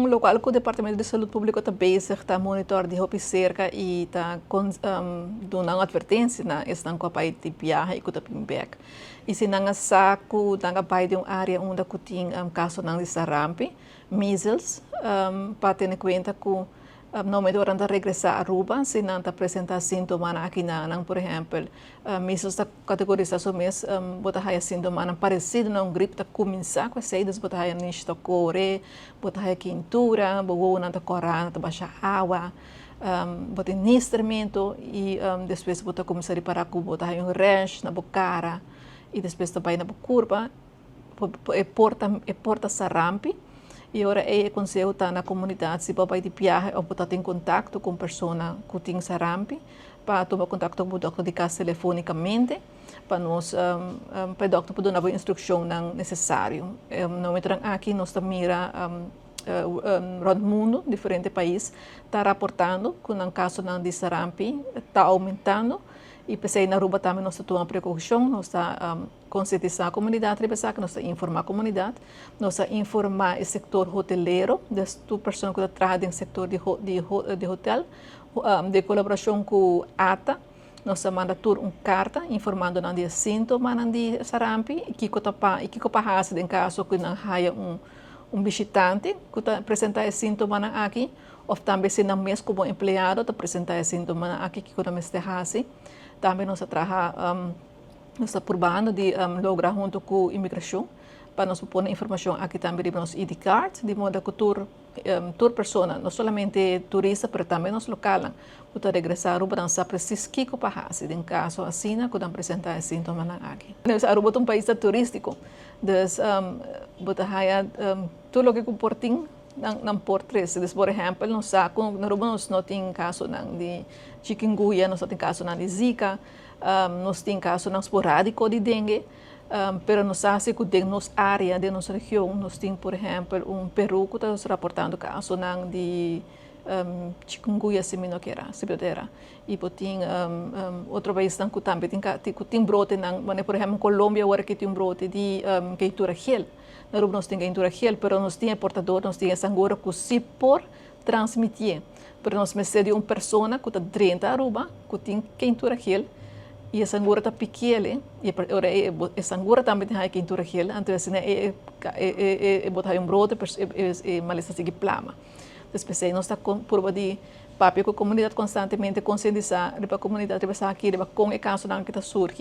local que o Departamento de Saúde Pública está bezig, está monitor de roupa cerca e está dando uma advertência na estão com a pai de viagem e com o tapimbec. E se não saco, não pai de uma área onde tem caso não de sarampi, measles, para ter em conta que no momento de regressar a Aruba, se não apresentar sintomas aqui não, por exemplo, measles está categorizado mês, botar aí sintomas parecido na gripe, está começar com essas, botar aí nisto correr, botar aí quentura, botar na corana, baixar água, botar nistramento e depois botar começar a reparar com botar aí rash na boca e depois também na boca curva, porta sarampi. E agora é conselho estar na comunidade, se papai de viagem ou estar em contato com pessoa que tem sarampi, para tomar contato com o doutor de casa telefonicamente, para nós, para o doutor poder dar a instrução necessária. No momento aqui nós estamos mira o mundo, diferentes países, está reportando que no caso de sarampi está aumentando. E pensei na Aruba também nós estamos tomando precaução, nós estamos conscientizando a comunidade, nós estamos informando a comunidade, nós estamos informando o setor hoteleiro, das pessoas que trabalham no setor de hotel, de colaboração com a ATA, nós mandamos uma carta informando de sintomas de sarampi e que passa em caso que não haja visitante que apresenta sintomas aqui, ou também se não mesmo como empregado apresenta sintomas aqui que não esteja assim. Também nós trabalhamos, nós estamos probando de lograr junto com a imigração, para nós pôr informação aqui também de nos ID card, de modo que toda pessoa, não somente turista, mas também nos locais, que regressar a Aruba, não sabe preciso que passa, em caso assim, que não apresenta sintomas aqui. Aruba é um país turístico, então, tudo o que comportem não por três. Por exemplo, nós não tem caso de chikungunya, nós tem caso de zika, nós tem caso esporádico de dengue, mas nós sabemos que de nossa área, de nossa região, nós tem, por exemplo, Peru que está reportando caso de chikungunya seminokera. E tem outro país que também tem brote, por exemplo, Colômbia agora que tem brote de queitura gel. Na Aruba nós temos queitura gel, mas nós temos portador, nós temos agora que se por transmitir. Mas nós temos de uma pessoa que está dentro da Aruba, que tem queitura gel, e essa agora está pequena, e essa agora também tem queitura gel, então assim botar brote, mas essa sigue plama. Então, nós estamos por de papel com a comunidade constantemente conscientizar, a comunidade aqui, com o caso que está surgindo.